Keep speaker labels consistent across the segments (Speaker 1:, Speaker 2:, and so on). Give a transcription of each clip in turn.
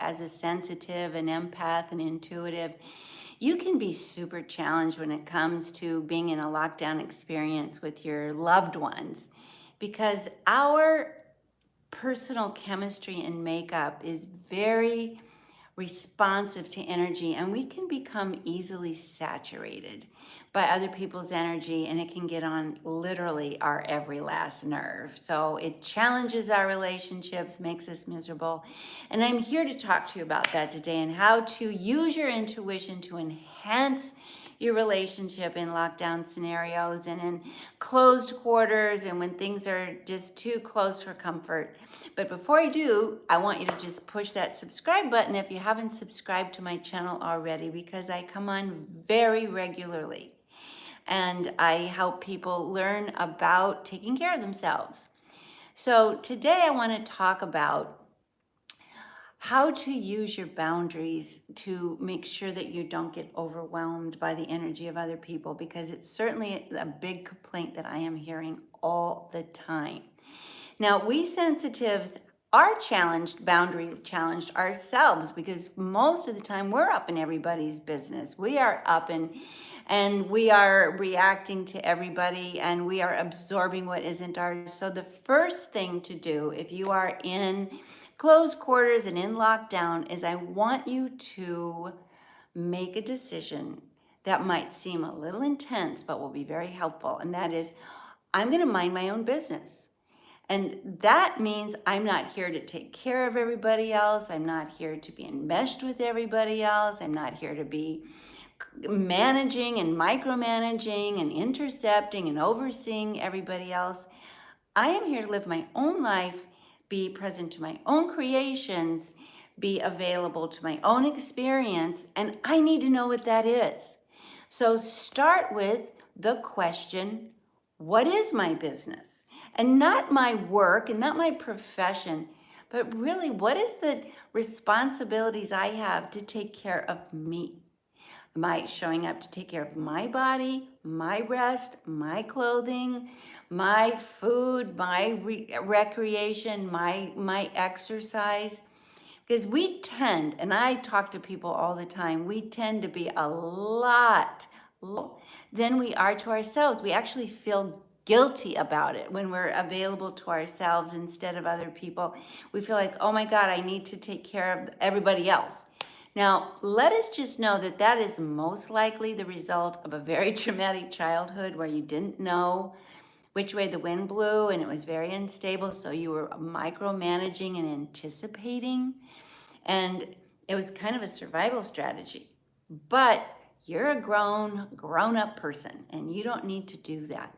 Speaker 1: as a sensitive, an empath, an intuitive, you can be super challenged when it comes to being in a lockdown experience with your loved ones, because our personal chemistry and makeup is very responsive to energy, and we can become easily saturated by other people's energy, and it can get on literally our every last nerve. So it challenges our relationships, makes us miserable. And I'm here to talk to you about that today, and how to use your intuition to enhance your relationship in lockdown scenarios and in closed quarters and when things are just too close for comfort. But before I do, I want you to just push that subscribe button if you haven't subscribed to my channel already, because I come on very regularly and I help people learn about taking care of themselves. So today I want to talk about how to use your boundaries to make sure that you don't get overwhelmed by the energy of other people, because it's certainly a big complaint that I am hearing all the time. Now, we sensitives are challenged, boundary challenged ourselves, because most of the time we're up in everybody's business. We are up and we are reacting to everybody, and we are absorbing what isn't ours. So the first thing to do if you are in closed quarters and in lockdown is I want you to make a decision that might seem a little intense but will be very helpful, and that is, I'm going to mind my own business. And that means I'm not here to take care of everybody else. I'm not here to be enmeshed with everybody else. I'm not here to be managing and micromanaging and intercepting and overseeing everybody else. I am here to live my own life, be present to my own creations, be available to my own experience, and I need to know what that is. So start with the question, what is my business? And not my work and not my profession, but really, what is the responsibilities I have to take care of me? Am I showing up to take care of my body, my rest, my clothing, my food, my recreation, my exercise? Because we tend, and I talk to people all the time, we tend to be a lot lower than we are to ourselves. We actually feel guilty about it when we're available to ourselves instead of other people. We feel like, oh my God, I need to take care of everybody else. Now, let us just know that that is most likely the result of a very traumatic childhood where you didn't know which way the wind blew and it was very unstable, so you were micromanaging and anticipating, and it was kind of a survival strategy. But you're a grown-up person, and you don't need to do that.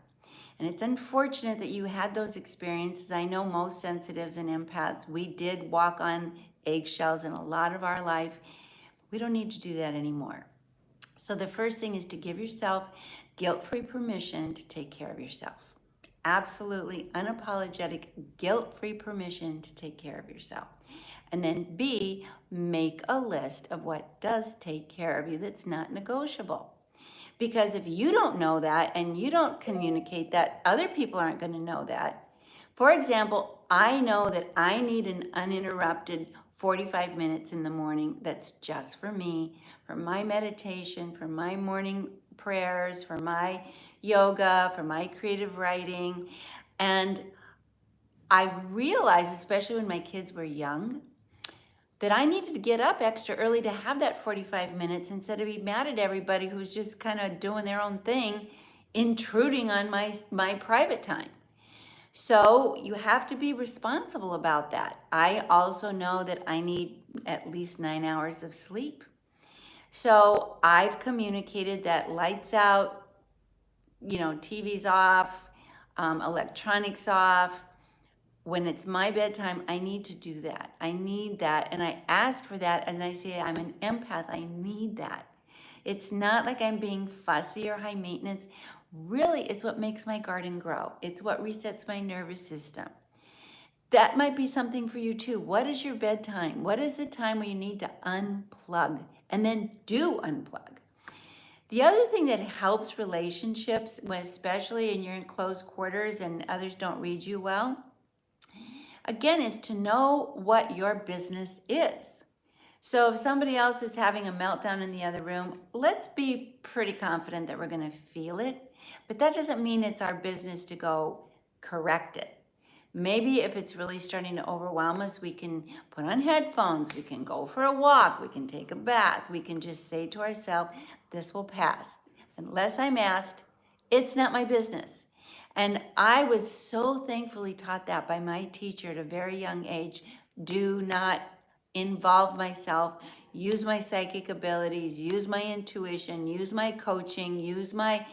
Speaker 1: And it's unfortunate that you had those experiences. I know most sensitives and empaths, we did walk on eggshells in a lot of our life. We don't need to do that anymore. So the first thing is to give yourself guilt-free permission to take care of yourself. Absolutely unapologetic, guilt-free permission to take care of yourself. And then B, make a list of what does take care of you that's not negotiable. Because if you don't know that and you don't communicate that, other people aren't going to know that. For example, I know that I need an uninterrupted 45 minutes in the morning that's just for me, for my meditation, for my morning prayers, for my yoga, for my creative writing. And I realized, especially when my kids were young, that I needed to get up extra early to have that 45 minutes instead of be mad at everybody who's just kind of doing their own thing, intruding on my private time. So you have to be responsible about that. I also know that I need at least 9 hours of sleep. So I've communicated that lights out, TV's off, electronics off. When it's my bedtime, I need to do that. I need that. And I ask for that, and I say, I'm an empath. I need that. It's not like I'm being fussy or high maintenance. Really, it's what makes my garden grow. It's what resets my nervous system. That might be something for you too. What is your bedtime? What is the time where you need to unplug? And then do unplug. The other thing that helps relationships, especially when you're in close quarters and others don't read you well, again, is to know what your business is. So if somebody else is having a meltdown in the other room, let's be pretty confident that we're going to feel it. But that doesn't mean it's our business to go correct it. Maybe if it's really starting to overwhelm us, we can put on headphones, we can go for a walk, we can take a bath, we can just say to ourselves, this will pass. Unless I'm asked, it's not my business. And I was so thankfully taught that by my teacher at a very young age. Do not involve myself, use my psychic abilities, use my intuition, use my coaching, use my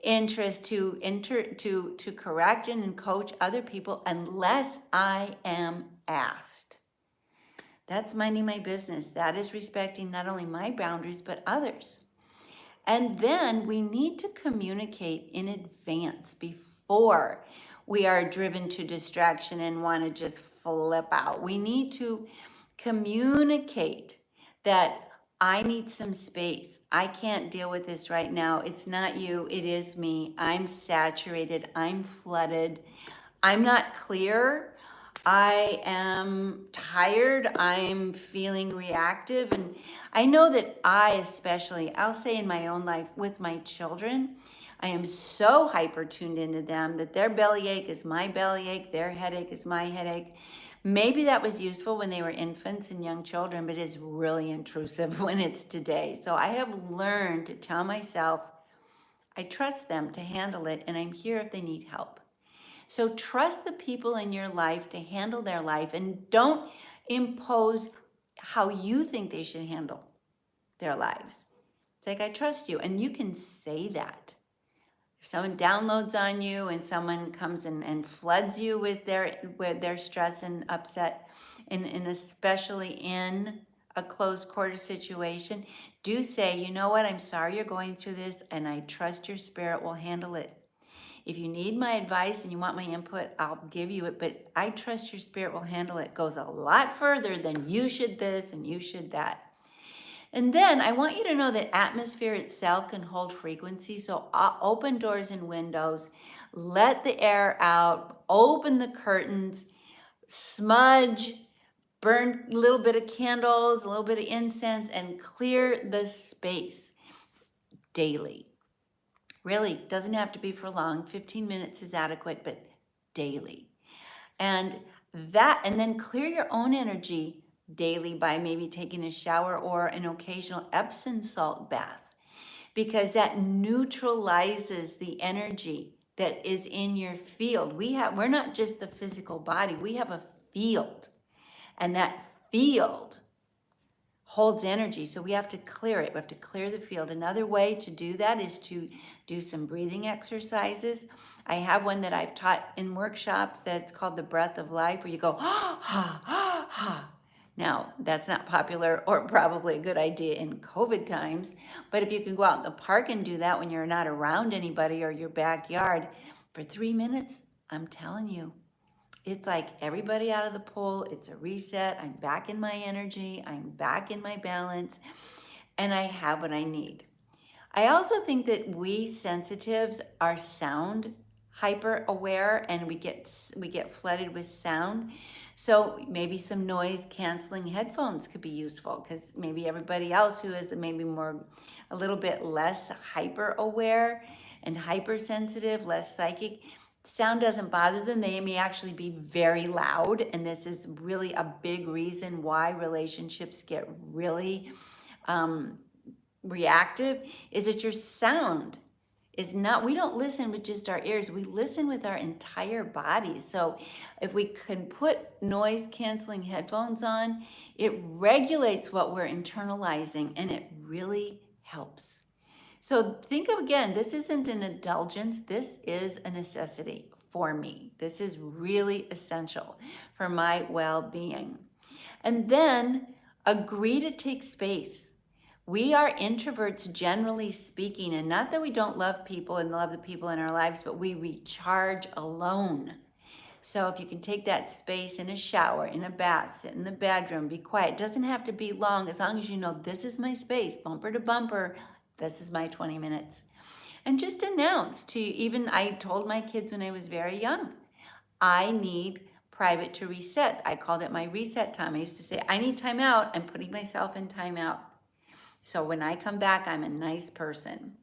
Speaker 1: interest to correct and coach other people unless I am asked. That's minding my business. That is respecting not only my boundaries but others. And then we need to communicate in advance before we are driven to distraction and want to just flip out. We need to communicate that I need some space. I can't deal with this right now. It's not you, it is me. I'm saturated, I'm flooded, I'm not clear. I am tired. I'm feeling reactive. And I know that especially, I'll say in my own life with my children, I am so hyper tuned into them that their bellyache is my bellyache, their headache is my headache. Maybe that was useful when they were infants and young children, but it is really intrusive when it's today. So I have learned to tell myself, I trust them to handle it, and I'm here if they need help. So trust the people in your life to handle their life, and don't impose how you think they should handle their lives. It's like, I trust you, and you can say that. If someone downloads on you and someone comes and floods you with their stress and upset, and especially in a close quarter situation, do say, you know what, I'm sorry you're going through this, and I trust your spirit will handle it. If you need my advice and you want my input, I'll give you it, but I trust your spirit will handle it. It goes a lot further than you should this and you should that. And then I want you to know that atmosphere itself can hold frequency. So open doors and windows, let the air out, open the curtains, smudge, burn a little bit of candles, a little bit of incense, and clear the space daily. Really, doesn't have to be for long. 15 minutes is adequate, but daily. And then clear your own energy daily by maybe taking a shower or an occasional Epsom salt bath, because that neutralizes the energy that is in your field. We're not just the physical body, we have a field, and that field holds energy, so we have to clear it. We have to clear the field. Another way to do that is to do some breathing exercises. I have one that I've taught in workshops that's called the breath of life, where you go, ha, ha, ha. Now, that's not popular or probably a good idea in COVID times, but if you can go out in the park and do that when you're not around anybody or your backyard for 3 minutes, I'm telling you, it's like everybody out of the pool. It's a reset. I'm back in my energy. I'm back in my balance, and I have what I need. I also think that we sensitives are sound hyper aware, and we get flooded with sound. So maybe some noise canceling headphones could be useful, because maybe everybody else who is maybe a little bit less hyper aware and hypersensitive, less psychic, sound doesn't bother them. They may actually be very loud, and this is really a big reason why relationships get really reactive, is that your sound is not, we don't listen with just our ears, we listen with our entire body. So if we can put noise canceling headphones on, it regulates what we're internalizing, and it really helps. So think of, again, this isn't an indulgence, this is a necessity for me. This is really essential for my well-being. And then agree to take space. We are introverts, generally speaking, and not that we don't love people and love the people in our lives, but we recharge alone. So if you can take that space in a shower, in a bath, sit in the bedroom, be quiet. It doesn't have to be long, as long as you know this is my space, bumper to bumper. This is my 20 minutes. And just announce to, even I told my kids when I was very young, I need private to reset. I called it my reset time. I used to say, I need time out. I'm putting myself in time out. So when I come back, I'm a nice person.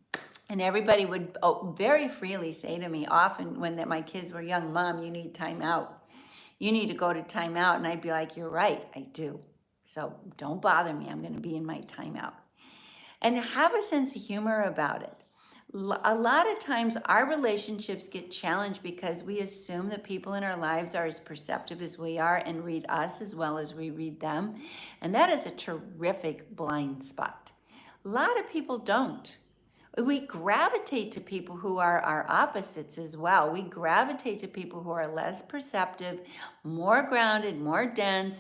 Speaker 1: And everybody would very freely say to me often when my kids were young, Mom, you need time out. You need to go to time out. And I'd be like, you're right, I do. So don't bother me. I'm going to be in my timeout. And have a sense of humor about it. A lot of times our relationships get challenged because we assume that people in our lives are as perceptive as we are and read us as well as we read them. And that is a terrific blind spot. A lot of people don't. We gravitate to people who are our opposites as well. We gravitate to people who are less perceptive, more grounded, more dense,